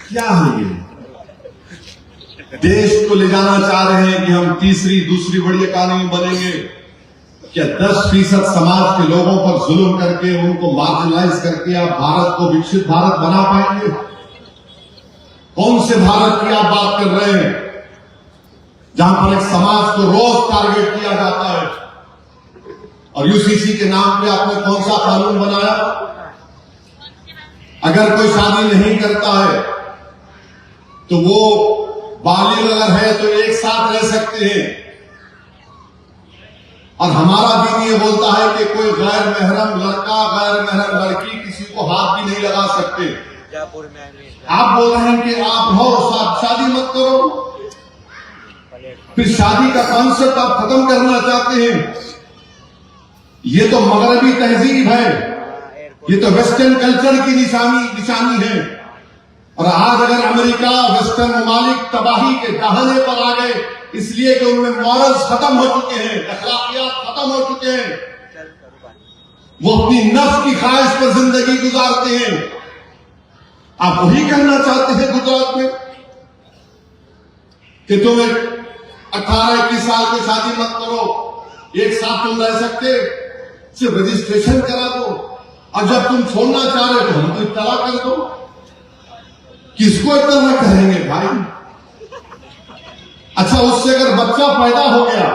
क्या है ये? देश को ले जाना चाह रहे हैं कि हम दूसरी बड़ी इकॉनमी बनेंगे। क्या 10% समाज के लोगों पर जुल्म करके उनको मार्जिनलाइज करके आप भारत को विकसित भारत बना पाएंगे? कौन से भारत की आप बात कर रहे हैं जहां पर एक समाज को रोज टारगेट किया जाता है? और यूसीसी के नाम पे आपने कौन सा कानून बनाया? अगर कोई शादी नहीं करता है तो वो बालिग अगर है तो एक साथ रह सकते हैं, और हमारा दीन ये बोलता है कि कोई गैर महरम लड़का गैर महरम लड़की किसी को हाथ भी नहीं लगा सकते। आप बोल रहे हैं कि आप रहो, शादी मत करो, फिर शादी का कॉन्सेप्ट आप खत्म करना चाहते हैं। ये तो मगरबी तहजीब है, ये तो वेस्टर्न कल्चर की निशानी है। और आज अगर अमेरिका वेस्टर्न ममालिक तबाही के दहाने पर आ गए इसलिए कि उनमें मॉरल्स खत्म हो चुके हैं, अखलाकियात खत्म हो चुके हैं, वो अपनी नफ्स की ख्वाहिश पर जिंदगी गुजारते हैं। आप वही कहना चाहते हैं गुजरात में कि तुम 18-21 साल की शादी मत करो, एक साथ तुम रह सकते, सिर्फ रजिस्ट्रेशन करा दो, और जब तुम छोड़ना चाह रहे तो हमको इत्तला कर दो। किसको इतना कहेंगे भाई? अच्छा, उससे अगर बच्चा पैदा हो गया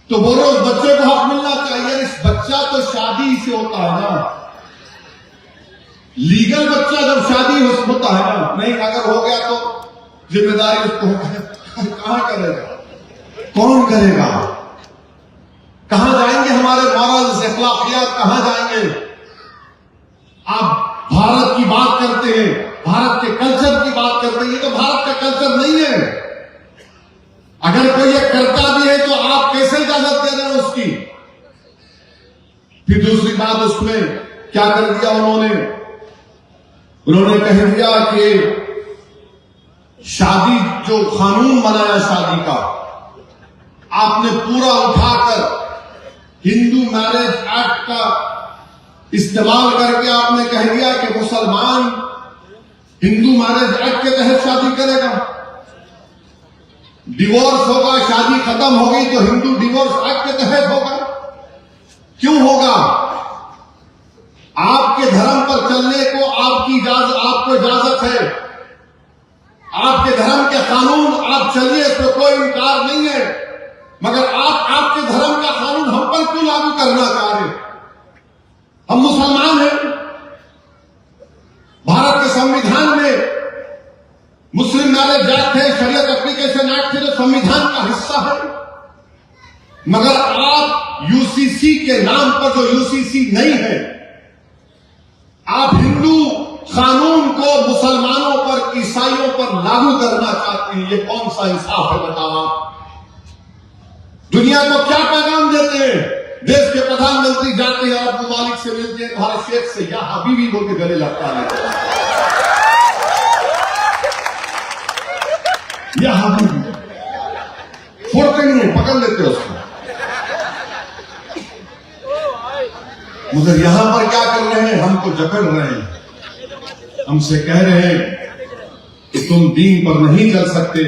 तो बोलो उस बच्चे को हक मिलना चाहिए। इस बच्चा तो शादी से होता है ना, लीगल बच्चा जब शादी होता है ना, नहीं अगर हो गया तो जिम्मेदारी उसको कहां करेगा, कौन करेगा? कहां जाएंगे हमारे मॉरल्स, अखलाकियात कहां जाएंगे? आप भारत की बात करते हैं, भारत के कल्चर की बात करते हैं, ये तो भारत का कल्चर नहीं है। अगर कोई ये करता भी है तो आप कैसे इजाजत दे रहे हैं उसकी? फिर दूसरी बात, उसमें क्या कर दिया उन्होंने कह दिया कि शादी जो कानून बनाया शादी का, आपने पूरा उठाकर हिंदू मैरिज एक्ट का इस्तेमाल करके आपने कह दिया कि मुसलमान हिंदू मैरिज एक्ट के तहत शादी करेगा, डिवोर्स होगा, शादी खत्म हो गई तो हिंदू डिवोर्स एक्ट के तहत होगा। क्यों होगा? आपके धर्म पर चलने को आपको इजाजत है, आपके धर्म के कानून आप चलिए, इसमें कोई इनकार नहीं है, मगर आप आपके धर्म का कानून हम पर क्यों लागू करना चाह रहे? हम मुसलमान हैं, भारत के संविधान में मुस्लिम मैरिज एक्ट है, शरीयत एप्लीकेशन एक्ट है, जो संविधान का हिस्सा है, मगर आप यूसीसी के नाम पर, जो यूसीसी नहीं है, आप हिंदू कानून को मुसलमानों पर, ईसाइयों पर लागू करना चाहते हैं। ये कौन सा इंसाफ है बताओ? दुनिया को क्या पैगाम देते हैं? देश के प्रधानमंत्री जाते हैं अरब ममालिक से मिलते हैं, तुम्हारे शेख से या हबीबी बोल के गले लगता है, या हबीबी छोड़ते नहीं है, पकड़ लेते हैं उसको। मगर यहां पर क्या कर रहे हैं? हमको जकड़ रहे हैं, हमसे कह रहे हैं कि तुम दीन पर नहीं चल सकते,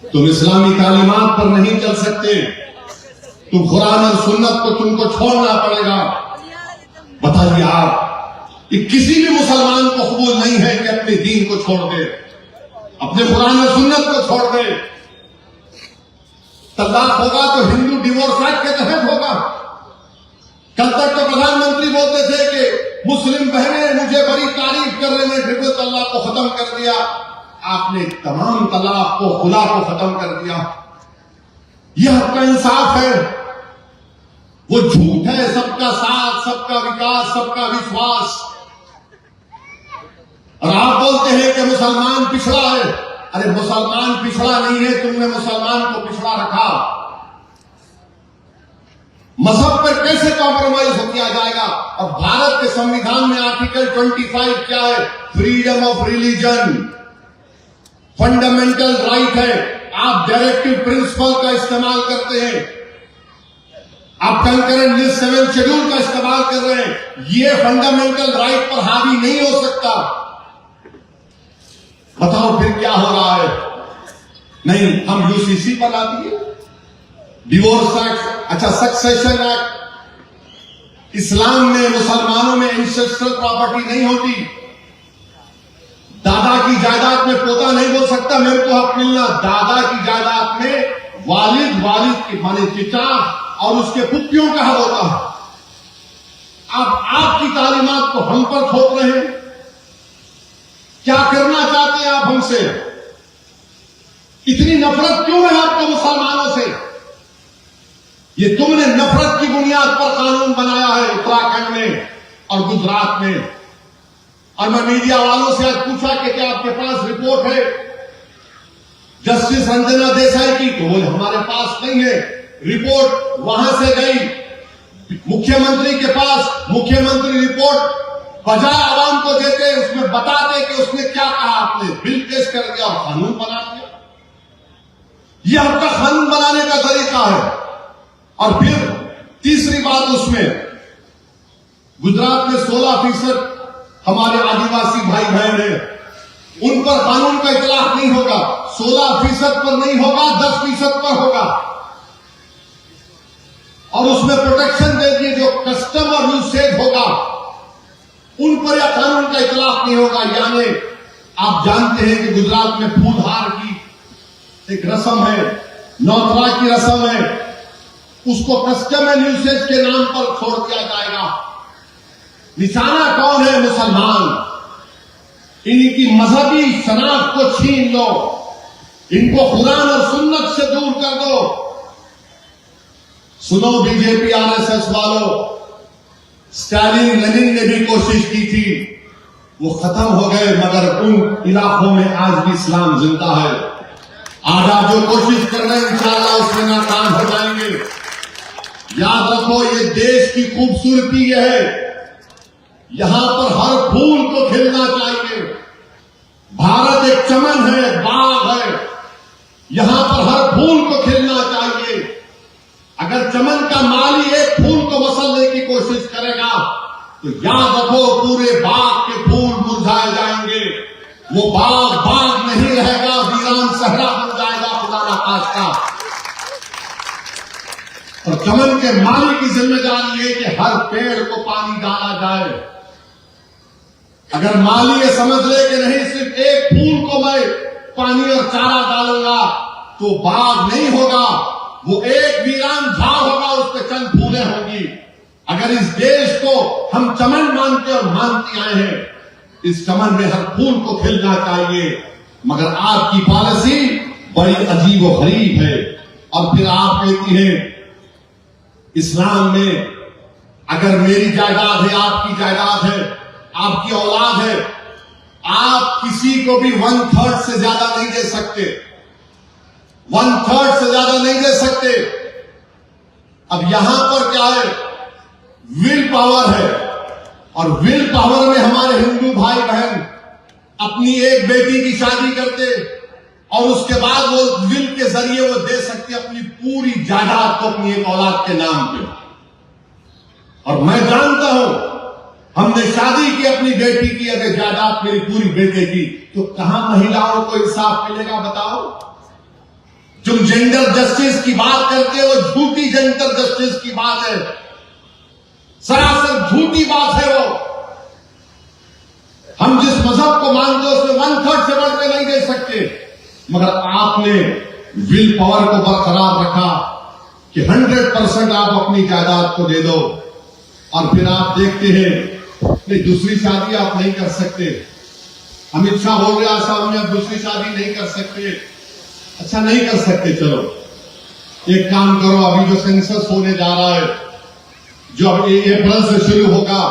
तुम इस्लामी तालीमात पर नहीं चल सकते, तुम कुरान और सुन्नत को तुमको छोड़ना पड़ेगा। बताइए आप, ये किसी भी मुसलमान को कबूल नहीं है कि अपने दीन को छोड़ दे, अपने कुरान और सुन्नत को छोड़ दे। तलाक होगा तो हिंदू डिवोर्स एक्ट के तहत होगा। कल तक तो प्रधानमंत्री बोलते थे कि मुस्लिम बहनें मुझे बड़ी तारीफ कर रहे हैं, ट्रिपल तलाक को खत्म कर दिया। आपने तमाम तलाक को, खुला को खत्म कर दिया। यह आपका इंसाफ है? वो झूठ है, सबका साथ, सबका विकास, सबका विश्वास। और आप बोलते हैं कि मुसलमान पिछड़ा है। अरे मुसलमान पिछड़ा नहीं है, तुमने मुसलमान को पिछड़ा रखा। मजहब पर कैसे कॉम्प्रोमाइज हो किया जाएगा? और भारत के संविधान में आर्टिकल 25 क्या है? Freedom of religion, fundamental right है। आप डायरेक्टिव प्रिंसिपल का इस्तेमाल करते हैं, आप कंकरेंट लिस्ट 7 शेड्यूल का इस्तेमाल कर रहे हैं। ये फंडामेंटल राइट पर हावी नहीं हो सकता। बताओ फिर क्या हो रहा है? नहीं, हम यूसीसी बना दिए, डिवोर्स एक्ट, अच्छा सक्सेशन एक्ट। इस्लाम में, मुसलमानों में इंसेस्ट्रल प्रॉपर्टी नहीं होती। दादा की जायदाद में पोता नहीं बोल सकता मेरे को हक मिलना। दादा की जायदाद में वालिद के माने पिता और उसके पुत्रियों का हक होता है। आपकी तालीमात को हम पर थोप रहे हैं। क्या करना चाहते हैं आप हमसे? इतनी नफरत क्यों है आपको मुसलमानों से? ये तुमने नफरत की बुनियाद पर कानून बनाया है उत्तराखंड में और गुजरात में। और मैं मीडिया वालों से आज पूछा कि क्या आपके पास रिपोर्ट है जस्टिस रंजना देसाई की? तो वो हमारे पास नहीं है। रिपोर्ट वहां से गई मुख्यमंत्री के पास। मुख्यमंत्री रिपोर्ट बजाय आवाम को देते उसमें बताते कि उसने क्या कहा। आपने बिल पेश कर दिया और कानून बना दिया। यह आपका कानून बनाने का तरीका है। और फिर तीसरी बात, उसमें गुजरात में 16% हमारे आदिवासी भाई बहन हैं, उन पर कानून का इतलाक नहीं होगा। 16% पर नहीं होगा, 10% पर होगा। और उसमें प्रोटेक्शन दे दिए जो कस्टमर यूसेज होगा उन पर यह कानून का इतलाक नहीं होगा। यानी आप जानते हैं कि गुजरात में फूलहार की एक रस्म है, नौतरा की रस्म है, उसको कस्टमर यूसेज के नाम पर छोड़ दिया जाएगा। निशाना कौन है? मुसलमान। इनकी मजहबी शनाख्त को छीन लो, इनको कुरान और सुन्नत से दूर कर दो। सुनो बीजेपी आरएसएस वालों, स्टालिन लेनिन ने भी कोशिश की थी, वो खत्म हो गए, मगर उन इलाकों में आज भी इस्लाम जिंदा है। आज आप जो कोशिश कर रहे हैं इंशाअल्लाह उसमें नाकाम हो जाएंगे। याद रखो, ये देश की खूबसूरती है, यहां पर हर फूल को खिलना चाहिए। भारत एक चमन है, बाग है, यहां पर हर फूल को खिलना चाहिए। अगर चमन का माली एक फूल को मसलने की कोशिश करेगा तो याद रखो पूरे बाग के फूल मुरझाए जाएंगे। वो बाग नहीं रहेगा, वीरान सहरा बन जाएगा खुदा ना खास्ता। और चमन के माली की जिम्मेदारी है कि हर पेड़ को पानी डाला जाए। अगर माली ये समझ ले कि नहीं सिर्फ एक फूल को मैं पानी और चारा डालूंगा तो बाग नहीं होगा, वो एक वीरान झाड़ होगा, उस पर चंद फूलें होंगी। अगर इस देश को हम चमन मानते और मानते आए हैं, इस चमन में हर फूल को खिलना चाहिए। मगर आपकी पॉलिसी बड़ी अजीब और गरीब है। और फिर आप कहती हैं इस्लाम में अगर मेरी जायदाद है, आपकी जायदाद है, आपकी औलाद है, आप किसी को भी 1/3 से ज्यादा नहीं दे सकते। 1/3 से ज्यादा नहीं दे सकते। अब यहां पर क्या है? विल पावर है। और विल पावर में हमारे हिंदू भाई बहन अपनी एक बेटी की शादी करते और उसके बाद वो विल के जरिए वो दे सकते अपनी पूरी जायदाद को अपनी एक औलाद के नाम पे। और मैं जानता हूं, हमने शादी की अपनी बेटी की, अगर जायदाद मेरी पूरी बेटे की, तो कहां महिलाओं को इंसाफ मिलेगा? बताओ। तुम जेंडर जस्टिस की बात करते हो, झूठी जेंडर जस्टिस की बात है, सरासर झूठी बात है वो। हम जिस मजहब को मानते हैं उसमें 1/3 से बढ़ के नहीं दे सकते। मगर आपने विल पावर को बरकरार रखा कि 100% आप अपनी जायदाद को दे दो। और फिर आप देखते हैं नहीं, दूसरी शादी आप नहीं कर सकते। अमित शाह बोल रहे आसाम में अब दूसरी शादी नहीं कर सकते। अच्छा, नहीं कर सकते, चलो एक काम करो, अभी जो सेंसस होने जा रहा है, जो अब अप्रैल से शुरू होगा,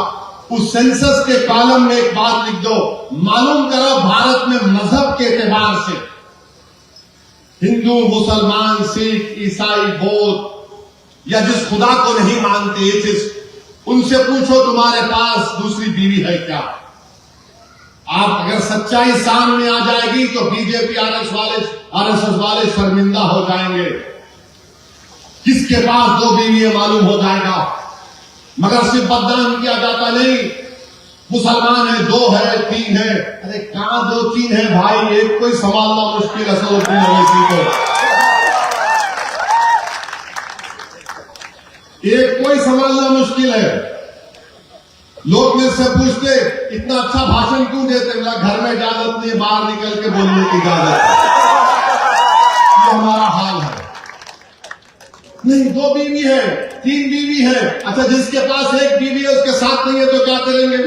उस सेंसस के कॉलम में एक बात लिख दो, मालूम करो भारत में मजहब के एतबार से हिंदू, मुसलमान, सिख, ईसाई, बौद्ध या जिस खुदा को नहीं मानते एथिस्ट, उनसे पूछो तुम्हारे पास दूसरी बीवी है क्या? आप अगर सच्चाई सामने आ जाएगी तो बीजेपी आरएसएस वाले शर्मिंदा हो जाएंगे। किसके पास दो बीवी है मालूम हो जाएगा। मगर सिर्फ बदनाम किया जाता नहीं, मुसलमान है, 2 है, 3 है। अरे कहां 2 3 है भाई, एक कोई संभालना मुश्किल है असदुद्दीन ओवैसी को। एक कोई संभालना मुश्किल है। लोग मेरे से पूछते इतना अच्छा भाषण क्यों देते, मेरा घर में इजाजत नहीं, बाहर निकल के बोलने की इजाजत है। ये हमारा हाल है। नहीं 2 बीवी है, 3 बीवी है। अच्छा जिसके पास 1 बीवी है उसके साथ नहीं है तो क्या करेंगे?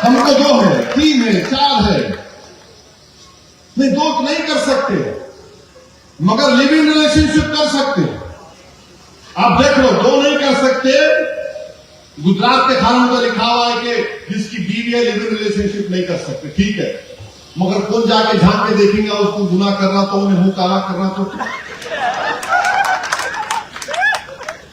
हमको 2 है, 3 है, 4 है। नहीं 2 नहीं कर सकते, मगर लिव इन रिलेशनशिप कर सकते। आप देख लो 2 नहीं कर सकते। गुजरात के कानून में लिखा हुआ है कि जिसकी बीवी है लिव इन रिलेशनशिप नहीं कर सकते, ठीक है। मगर कौन जाके झांक के देखेंगे उसको गुनाह कर रहा तो उन्हें मुंह काला कर रहा तो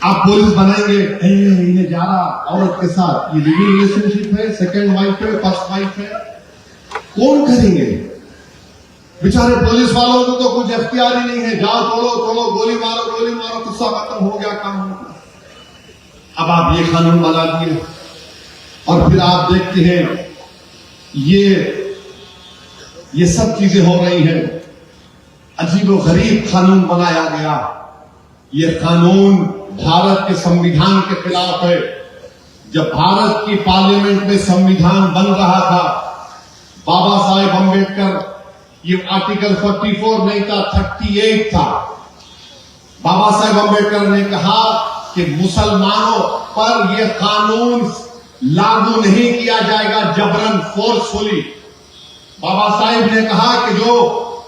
आप पुलिस बनाएंगे इन्हें जा रहा औरत के साथ, ये लिव इन रिलेशनशिप है, सेकंड वाइफ है, फर्स्ट वाइफ है, कौन करेंगे? बेचारे पुलिस वालों को तो कुछ एख्तियार ही नहीं है, जाओ तोड़ो गोली मारो, गुस्सा खत्म हो गया, काम हो गया। अब आप ये कानून बना दिए और फिर आप देखते हैं ये सब चीजें हो रही हैं। अजीबो गरीब कानून बनाया गया। ये कानून भारत के संविधान के खिलाफ है। जब भारत की पार्लियामेंट में संविधान बन रहा था, बाबा साहेब अम्बेडकर, ये आर्टिकल 44 नहीं था, 38 था। बाबा साहेब अम्बेडकर ने कहा कि मुसलमानों पर यह कानून लागू नहीं किया जाएगा जबरन, फोर्सफुली। बाबा साहेब ने कहा कि जो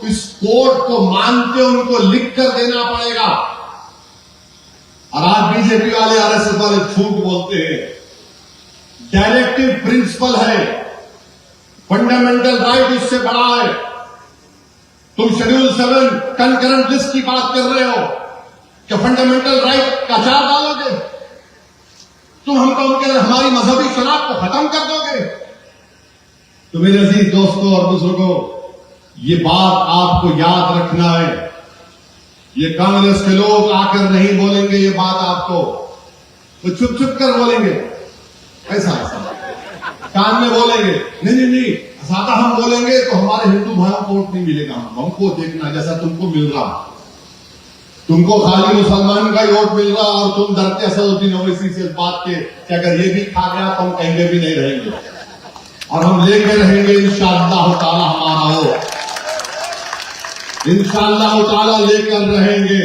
इस कोड को मानते उनको लिख कर देना पड़ेगा। और आज बीजेपी वाले, आरएसएस वाले झूठ बोलते हैं। डायरेक्टिव प्रिंसिपल है, फंडामेंटल राइट उससे बड़ा है। तुम शेड्यूल 7 कंकरेंट लिस्ट की बात कर रहे हो, क्या फंडामेंटल राइट का चार डालोगे? तुम हमको हमारी मजहबी शनाख्त को खत्म कर दोगे? तो मेरे अजीज दोस्तों और बुजुर्गों, ये बात आपको याद रखना है। ये कांग्रेस के लोग आकर नहीं बोलेंगे ये बात आपको, वो चुप चुप कर बोलेंगे, ऐसा कान में बोलेंगे। नहीं, ज्यादा हम बोलेंगे तो हमारे हिंदू भाइयों को वोट नहीं मिलेगा। हमको देखना जैसा तुमको मिल रहा, तुमको खाली मुसलमान का ही वोट मिल रहा और तुम डरते असदुद्दीन ओवैसी से इस बात के कि अगर ये भी खा गया तो हम कहीं भी नहीं रहेंगे और हम लेके रहेंगे इंशाअल्लाह ताला हमारा हो, इंशाअल्लाह ताला लेकर रहेंगे।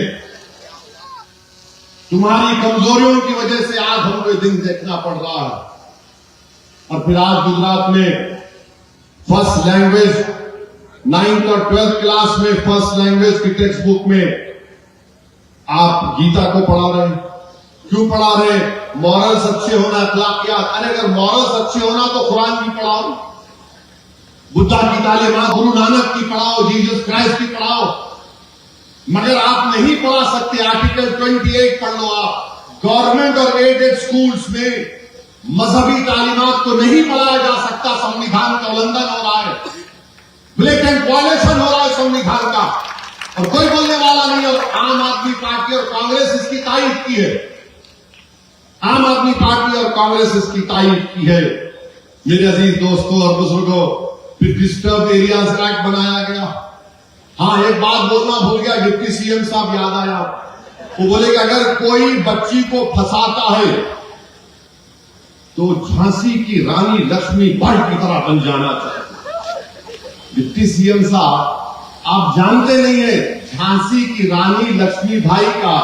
तुम्हारी कमजोरियों की वजह से आज हमको ये दिन देखना पड़ रहा है। और फिर आज गुजरात में फर्स्ट लैंग्वेज 9th और 12th क्लास में फर्स्ट लैंग्वेज की टेक्स्ट बुक में आप गीता को पढ़ा रहे हैं। क्यों पढ़ा रहे? मॉरल्स अच्छे होना, अखलाकियात। अरे अगर मॉरल्स अच्छे होना तो कुरान की पढ़ाओ, बुद्धा की तालीमात, गुरु नानक की पढ़ाओ, जीसस क्राइस्ट की पढ़ाओ। मगर आप नहीं पढ़ा सकते। आर्टिकल 28 पढ़ लो आप। गवर्नमेंट और एडेड स्कूल्स में मजहबी तालीमात को नहीं पढ़ाया जा सकता। संविधान का उल्लंघन हो रहा है, ब्लेटेंट वायलेशन हो रहा है संविधान का, और कोई बोलने वाला नहीं। और आम आदमी पार्टी और कांग्रेस इसकी तारीफ की है। आम आदमी पार्टी और कांग्रेस इसकी तारीफ की है। मेरे अजीज दोस्तों और बुजुर्गों, फिर डिस्टर्ब एरियाज एक्ट बनाया गया। हाँ, एक बात बोलना भूल गया, डिप्टी सीएम साहब याद आया। वो बोले कि अगर कोई बच्ची को फंसाता है तो झांसी की रानी लक्ष्मीबाई की तरह बन जाना चाहिए। डिप्टी सीएम साहब, आप जानते नहीं है झांसी की रानी लक्ष्मीबाई का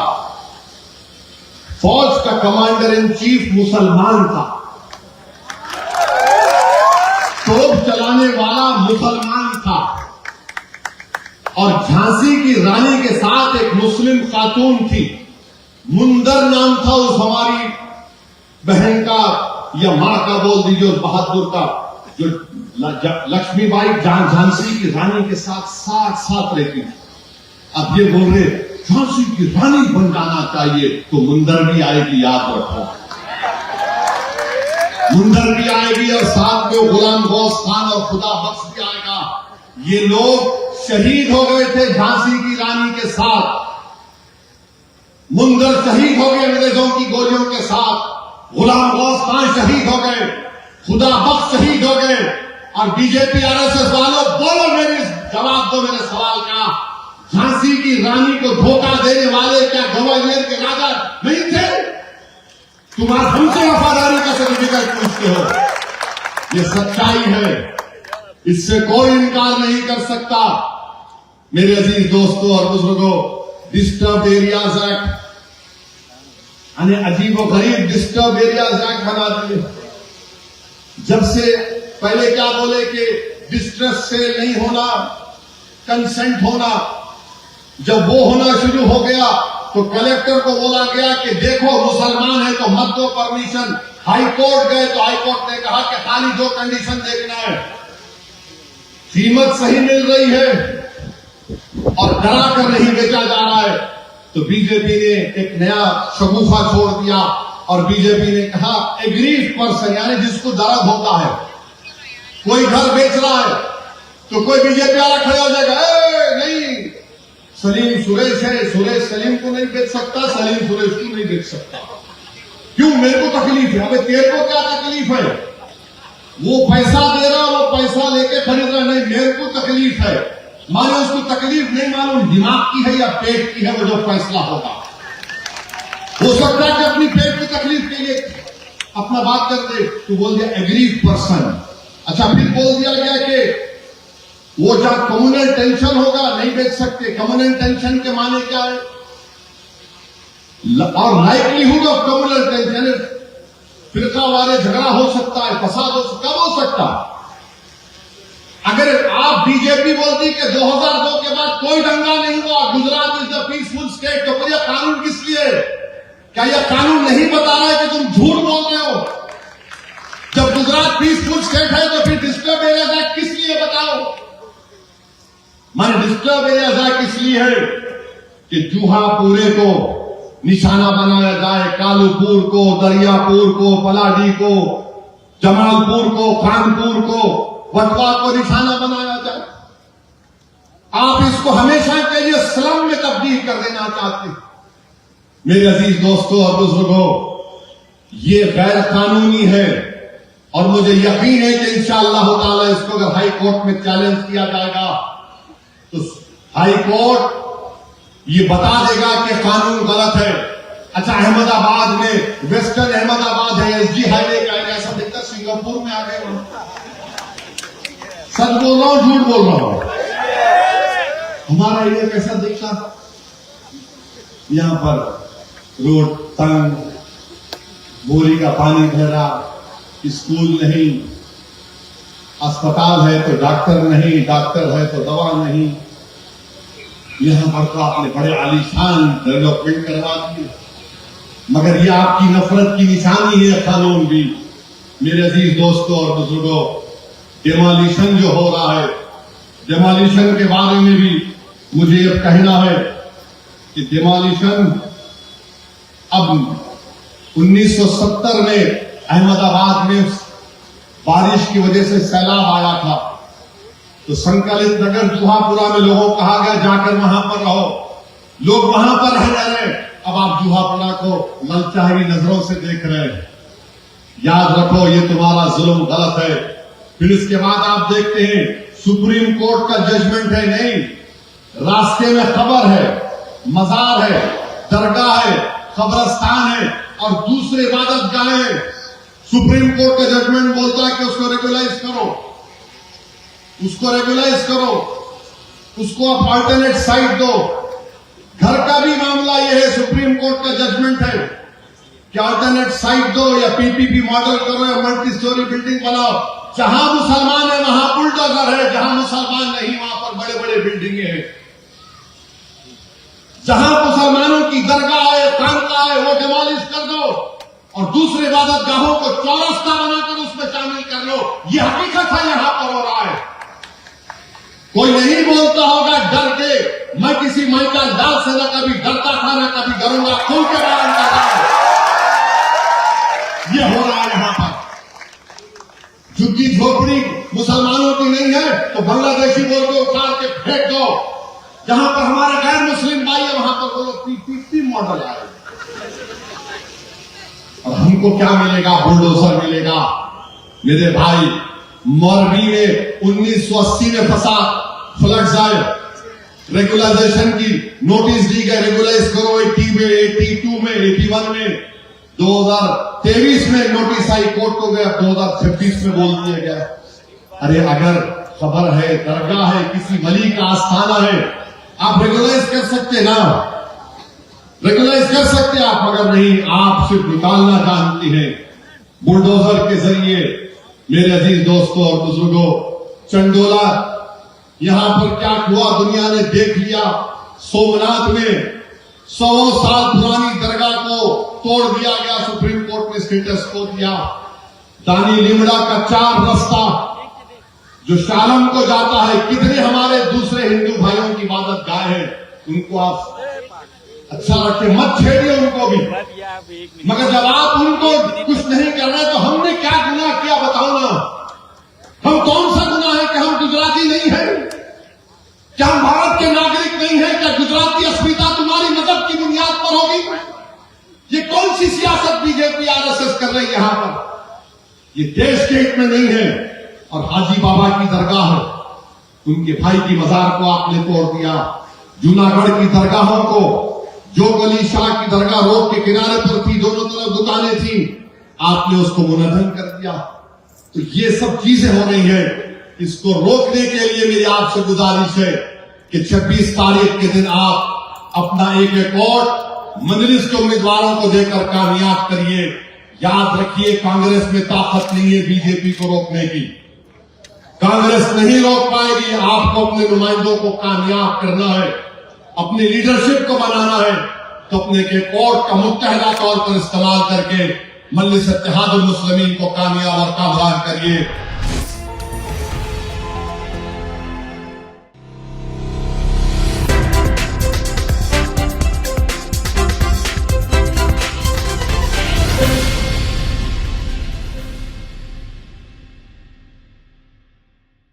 फौज का कमांडर इन चीफ मुसलमान था, तोप चलाने वाला मुसलमान था। और झांसी की रानी के साथ एक मुस्लिम खातून थी, मुंदर नाम था उस हमारी बहन का या मां का, बोल दीजिए, उस बहादुर का, जो लक्ष्मीबाई झांसी की रानी के साथ साथ रहती थी। अब ये बोल रहे झांसी की रानी बन जाना चाहिए तो मुंदर भी आएगी, याद रखो। मुंदर भी आएगी और साथ में गुलाम गौस खान और खुदा बख्श भी आएगा। ये लोग शहीद हो गए थे झांसी की रानी के साथ। मुंदर शहीद हो गए अंग्रेजों की गोलियों के साथ, गुलाम गौस खान शहीद हो गए, खुदा बख्श शहीद हो गए। और बीजेपी आरएसएस वालों बोलो, मेरे जवाब दो मेरे सवाल का, झांसी की रानी को धोखा देने वाले क्या ग्वालियर के राजा नहीं थे? तुम आज हमसे वफादारी का सर्टिफिकेट पूछते हो। ये सच्चाई है, इससे कोई इनकार नहीं कर सकता। मेरे अजीज दोस्तों और बुजुर्गों, डिस्टर्ब एरियाज एक्ट, अजीब और गरीब डिस्टर्ब एरियाज एक्ट बना दिए। जब से पहले क्या बोले कि डिस्ट्रेस सेल नहीं होना, कंसेंट होना, जब वो होना शुरू हो गया तो कलेक्टर को बोला गया कि देखो मुसलमान है तो मत दो परमिशन। हाई कोर्ट गए तो हाई कोर्ट ने कहा कि खाली दो कंडीशन देखना है, कीमत सही मिल रही है और डरा कर नहीं बेचा जा रहा है। तो बीजेपी ने एक नया शगुफा छोड़ दिया और बीजेपी ने कहा एग्रीव पर्सन, यानी जिसको दर्द होता है, कोई घर बेच रहा है तो कोई बीजेपी वाला खड़े हो जाएगा, नहीं सलीम सुरेश है, सुरेश सलीम को नहीं बेच सकता, सलीम सुरेश को नहीं बेच सकता। क्यों? मेरे को तकलीफ है। अबे तेरे को क्या तकलीफ है? वो पैसा दे रहा, वो पैसा लेके खरीद रहा, नहीं मेरे को तकलीफ है। माने उसको तकलीफ नहीं मालूम दिमाग की है या पेट की है, वो जो फैसला होगा। हो सकता है कि अपनी पेट की तकलीफ के लिए अपना बात कर दे, तो बोल दिया एग्रीव पर्सन। अच्छा, फिर बोल दिया गया कि वो जब कम्युनल टेंशन होगा नहीं बेच सकते। कम्युनल टेंशन के माने क्या है? और लाइवलीहुड ऑफ कम्युनल टेंशन, फिरका वाले झगड़ा हो सकता है, फसाद हो सकता, कब हो सकता? अगर आप बीजेपी बोलती कि 2002 के बाद कोई दंगा नहीं हुआ, Gujarat is the peaceful state, तो फिर यह कानून किस लिए? क्या यह कानून नहीं बता रहा है कि तुम झूठ बोल रहे हो? जब गुजरात पीसफुल स्टेट है तो फिर डिस्टर्ब एरियाज एक्ट किस लिए बताओ? माने डिस्टर्ब एरियाज एक्ट इसलिए है कि जूहापुरे को निशाना बनाया जाए, कालूपुर को, दरियापुर को, पलाडी को, जमालपुर को, कानपुर को, वटवा को निशाना बनाया जाए। आप इसको हमेशा के लिए स्लम में तब्दील कर देना चाहते। मेरे अजीज दोस्तों और बुजुर्गों, ये गैर कानूनी है और मुझे यकीन है कि इंशाअल्लाह ताला इसको अगर हाई कोर्ट में चैलेंज किया जाएगा तो हाई कोर्ट ये बता देगा कि कानून गलत है। अच्छा, अहमदाबाद में, वेस्टर्न अहमदाबाद है, एसजी हाईवे का है, ऐसा दिखता सिंगापुर में आ गए। सच बोल रहा हूं झूठ बोल रहा हूं? हमारा एरिया कैसा दिखता? यहां पर रोड तंग, बोरी का पानी भरा, स्कूल नहीं, अस्पताल है तो डॉक्टर नहीं, डॉक्टर है तो दवा नहीं। यहां पर तो आपने बड़े आलीशान डेवलपमेंट करवा दिए, मगर ये आपकी नफरत की निशानी है कानून भी। मेरे अजीज दोस्तों और बुजुर्गों, डिमोलिशन जो हो रहा है, डिमोलिशन के बारे में भी मुझे अब कहना है कि डिमोलिशन अब 1970 में अहमदाबाद में बारिश की वजह से सैलाब आया था, तो संकलित नगर जूहापुरा में लोगों को कहा गया जाकर वहां पर रहो। लोग वहां पर रह रहे। अब आप जूहापुरा को ललचाई नजरों से देख रहे हैं। याद रखो, ये तुम्हारा जुल्म गलत है। फिर इसके बाद आप देखते हैं सुप्रीम कोर्ट का जजमेंट है, नहीं, रास्ते में कब्र है, मजार है, दरगाह है, कब्रस्तान है और दूसरे इबादत गाहें हैं। सुप्रीम कोर्ट का जजमेंट बोलता है कि उसको रेगुलाइज करो, उसको रेगुलाइज करो, उसको आप अल्टरनेट साइट दो। घर का भी मामला यह है, सुप्रीम कोर्ट का जजमेंट है कि अल्टरनेट साइट दो या पीपीपी मॉडल करो या मल्टी स्टोरी बिल्डिंग बनाओ। जहां मुसलमान है वहां बुलडोजर है, जहां मुसलमान नहीं वहां पर बड़े बड़े बिल्डिंगें हैं। जहां मुसलमानों की दरगाह है, खानका है, वो डिमोलिश कर दो और दूसरे इबादत गाहों को चौरस्ता बनाकर उसमें शामिल कर लो। ये हकीकत है, यहां पर हो रहा है। कोई नहीं बोलता होगा डर के, मैं किसी माइका लाल से न कभी डरता था न कभी डरूंगा, खुल के बयान कर रहा हूं। ये हो रहा है यहां पर। झुग्गी झोपड़ी मुसलमानों की नहीं है तो बांग्लादेशी बोल के उखाड़ के फेंक दो। जहां पर हमारे गैर मुस्लिम भाई है वहां पर वो लोग पीपीपी मॉडल आए और हमको क्या मिलेगा? बुलडोजर मिलेगा। मेरे भाई, मौलवी में 1980 में फंसा, फ्लड्स आए, रेगुलाइजेशन की नोटिस दी गई, रेगुलाइज करो 80 में, 82 में, 81 में, 2023 में नोटिस आई, कोर्ट को गया, 2026 में बोल दिया गया। अरे अगर खबर है, दरगाह है, किसी वली का आस्थाना है, आप रेगुलाइज कर सकते ना, रेगुलाइज कर सकते आप, मगर नहीं, आप सिर्फ निकालना जानते हैं बुलडोजर के जरिए। मेरे अजीज दोस्तों और बुजुर्गों, चंडोला यहां पर क्या हुआ दुनिया ने देख लिया। सोमनाथ में 100 साल पुरानी दरगाह को तोड़ दिया गया, सुप्रीम कोर्ट ने स्टेटस को दिया। दानी लिमड़ा का 4 रास्ता जो शालम को जाता है, कितने हमारे दूसरे हिंदू भाइयों की इबादत गाह है, उनको आप अच्छा रखे, मत छेड़िए उनको भी। मगर जब आप उनको कुछ नहीं कर रहे तो हमने क्या गुनाह किया बताओ ना? हम कौन सा गुनाह है कि हम गुजराती नहीं है? क्या हम भारत के नागरिक नहीं है? क्या गुजराती अस्मिता तुम्हारी मजहब की बुनियाद पर होगी? ये कौन सी सियासत बीजेपी आरएसएस कर रही है यहां पर? ये देश के हित में नहीं है। और हाजी बाबा की दरगाह है, उनके भाई की मजार को आपने तोड़ दिया। जूनागढ़ की दरगाहों को, जो गली शाह की दरगाह रोड के किनारे पर थी, दोनों तरफ दुकानें थी, आपने उसको मुनहदम कर दिया। तो ये सब चीजें हो रही है। इसको रोकने के लिए मेरी आपसे गुजारिश है कि 26 तारीख के दिन आप अपना एक वोट मजलिस के उम्मीदवारों को देकर कामयाब करिए। याद रखिए, कांग्रेस में ताकत नहीं है बीजेपी को रोकने की। कांग्रेस नहीं रोक पाएगी। आपको अपने नुमाइंदों को कामयाब करना है, अपनी लीडरशिप को बनाना है, तो अपने के कोर्ट का मुत्तहदा तौर पर इस्तेमाल करके मजलिस इत्तेहादुल मुस्लिमीन को कामयाब और कामयाब करिए।